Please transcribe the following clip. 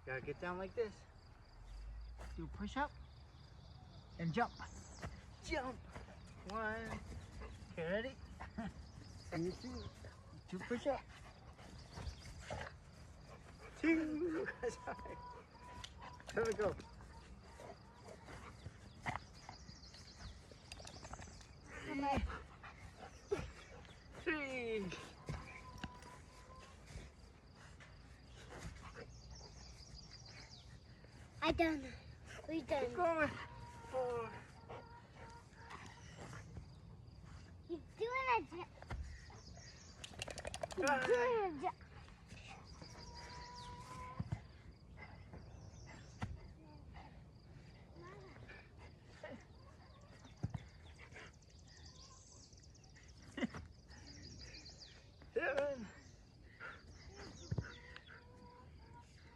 Gotta get down like this. Do a push up and jump. Jump. 1. Okay, ready? And 2 push up. 2. There we go. 3. I done. We done. Keep going. 4. He's doing a jump. He's 5. doing a jump.